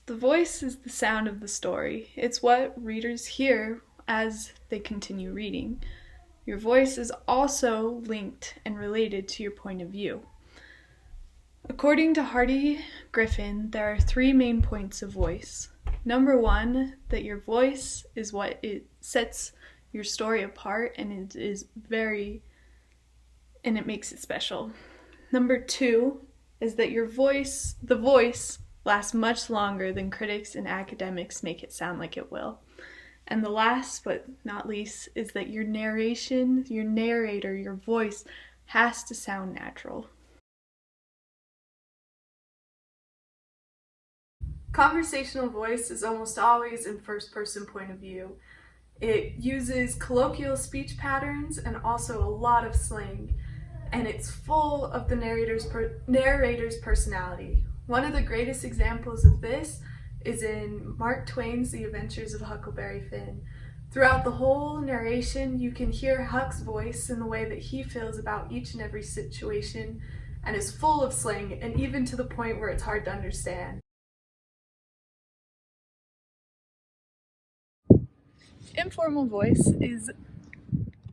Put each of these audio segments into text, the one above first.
The voice is the sound of the story. It's what readers hear as they continue reading. Your voice is also linked and related to your point of view. According to Griffin, there are 3 main points of voice. Number 1, that your voice is what it sets your story apart and it makes it special. Number 2 is that the voice lasts much longer than critics and academics make it sound like it will. And the last but not least is that your narrator, your voice has to sound natural. Conversational voice is almost always in first-person point of view. It uses colloquial speech patterns and also a lot of slang, and it's full of the narrator's personality. One of the greatest examples of this is in Mark Twain's The Adventures of Huckleberry Finn. Throughout the whole narration, you can hear Huck's voice in the way that he feels about each and every situation, and is full of slang, and even to the point where it's hard to understand. Informal voice is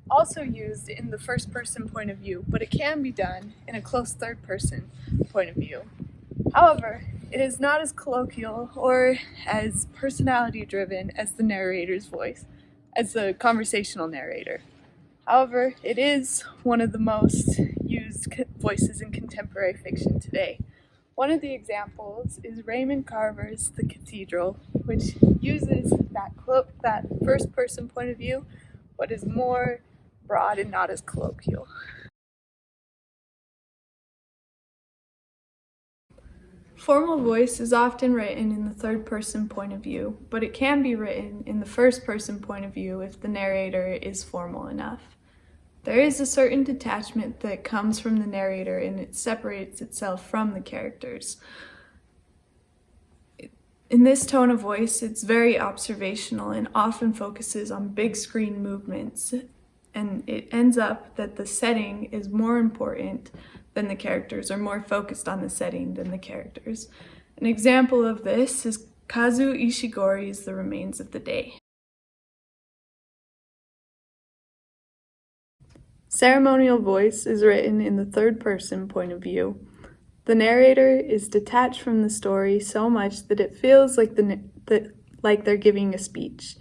also used in the first-person point of view, but it can be done in a close third-person point of view. However, it is not as colloquial or as personality-driven as the narrator's voice, as the conversational narrator. However, it is one of the most used voices in contemporary fiction today. One of the examples is Raymond Carver's The Cathedral, which uses that first-person point of view, but is more broad and not as colloquial. Formal voice is often written in the third-person point of view, but it can be written in the first-person point of view if the narrator is formal enough. There is a certain detachment that comes from the narrator and it separates itself from the characters. In this tone of voice, it's very observational and often focuses on big screen movements, and it ends up that the setting is more important than the characters, or more focused on the setting than the characters. An example of this is Kazuo Ishiguro's The Remains of the Day. Ceremonial voice is written in the third-person point of view. The narrator is detached from the story so much that it feels like they're giving a speech.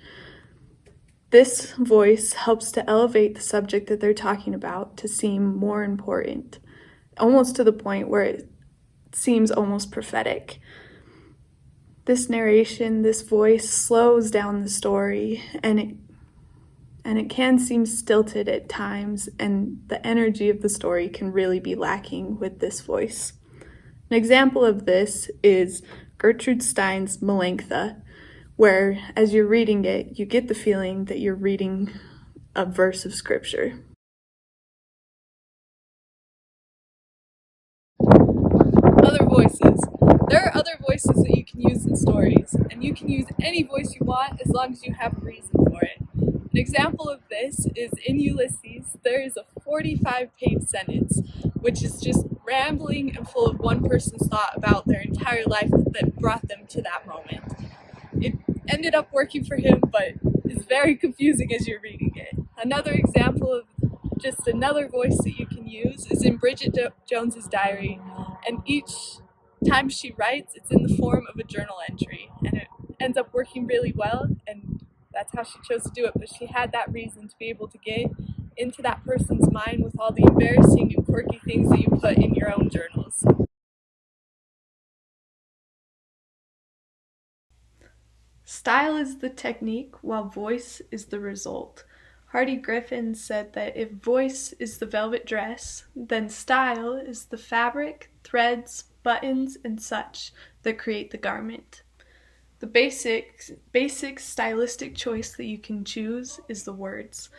This voice helps to elevate the subject that they're talking about to seem more important, almost to the point where it seems almost prophetic. This narration, this voice slows down the story, and it can seem stilted at times, and the energy of the story can really be lacking with this voice. An example of this is Gertrude Stein's Melanctha, where as you're reading it, you get the feeling that you're reading a verse of scripture. Other voices. There are other voices that you can use in stories, and you can use any voice you want as long as you have a reason for it. An example of this is in Ulysses. There is a 45-page sentence, which is just rambling and full of one person's thought about their entire life that brought them to that moment. It ended up working for him, but it's very confusing as you're reading it. Another example of just another voice that you can use is in Bridget Jones's diary, and each time she writes, it's in the form of a journal entry, and it ends up working really well, and that's how she chose to do it. But she had that reason to be able to get into that person's mind with all the embarrassing and quirky things that you put in your own journals. Style is the technique, while voice is the result. Griffin said that if voice is the velvet dress, then style is the fabric, threads, buttons, and such that create the garment. The basic stylistic choice that you can choose is the words.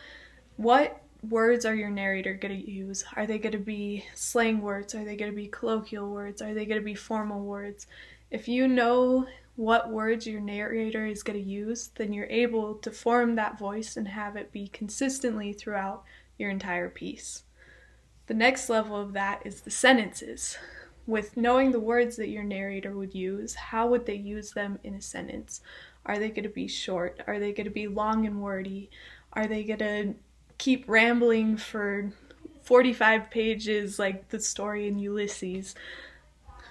What words are your narrator going to use? Are they going to be slang words? Are they going to be colloquial words? Are they going to be formal words? If you know what words your narrator is going to use, then you're able to form that voice and have it be consistently throughout your entire piece. The next level of that is the sentences. with knowing the words that your narrator would use, how would they use them in a sentence? Are they going to be short? Are they going to be long and wordy? Are they going to keep rambling for 45 pages like the story in Ulysses?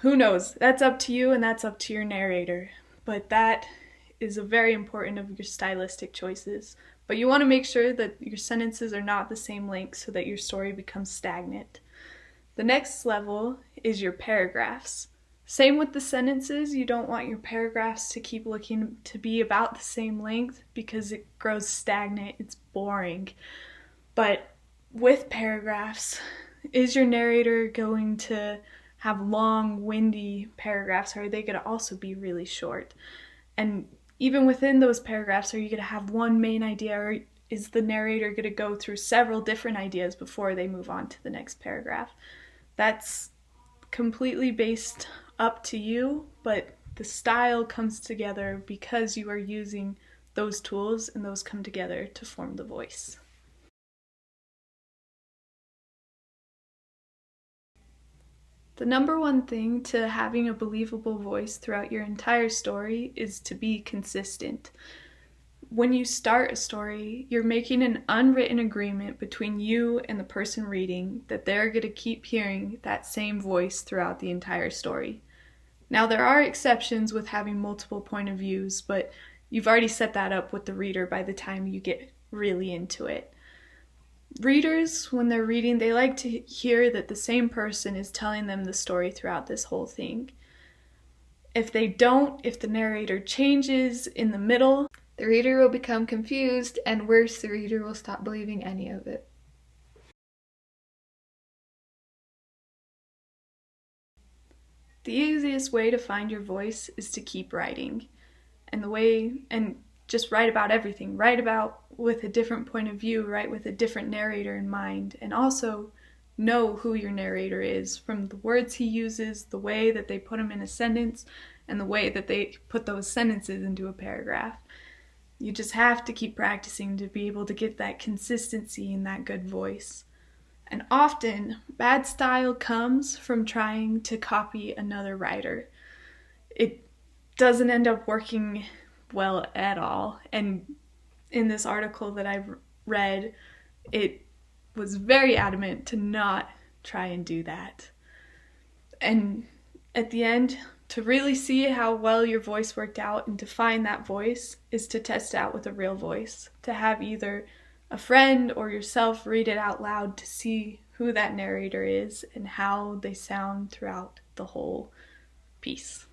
Who knows? That's up to you and that's up to your narrator. But that is a very important of your stylistic choices. But you want to make sure that your sentences are not the same length so that your story becomes stagnant. The next level is your paragraphs. Same with the sentences, you don't want your paragraphs to keep looking to be about the same length because it grows stagnant, it's boring. But with paragraphs, is your narrator going to have long, windy paragraphs, or are they going to also be really short? And even within those paragraphs, are you going to have one main idea, or is the narrator going to go through several different ideas before they move on to the next paragraph? That's completely based up to you, but the style comes together because you are using those tools, and those come together to form the voice. The number one thing to having a believable voice throughout your entire story is to be consistent. When you start a story, you're making an unwritten agreement between you and the person reading that they're going to keep hearing that same voice throughout the entire story. Now, there are exceptions with having multiple point of views, but you've already set that up with the reader by the time you get really into it. Readers, when they're reading, they like to hear that the same person is telling them the story throughout this whole thing. If they don't, if the narrator changes in the middle, the reader will become confused, and worse, the reader will stop believing any of it. The easiest way to find your voice is to keep writing. And just write about everything. Write about with a different point of view, write with a different narrator in mind, and also know who your narrator is from the words he uses, the way that they put them in a sentence, and the way that they put those sentences into a paragraph. You just have to keep practicing to be able to get that consistency and that good voice. And often, bad style comes from trying to copy another writer. It doesn't end up working well at all. And in this article that I've read, it was very adamant to not try and do that. And at the end, to really see how well your voice worked out and to find that voice is to test it out with a real voice. To have either a friend or yourself read it out loud to see who that narrator is and how they sound throughout the whole piece.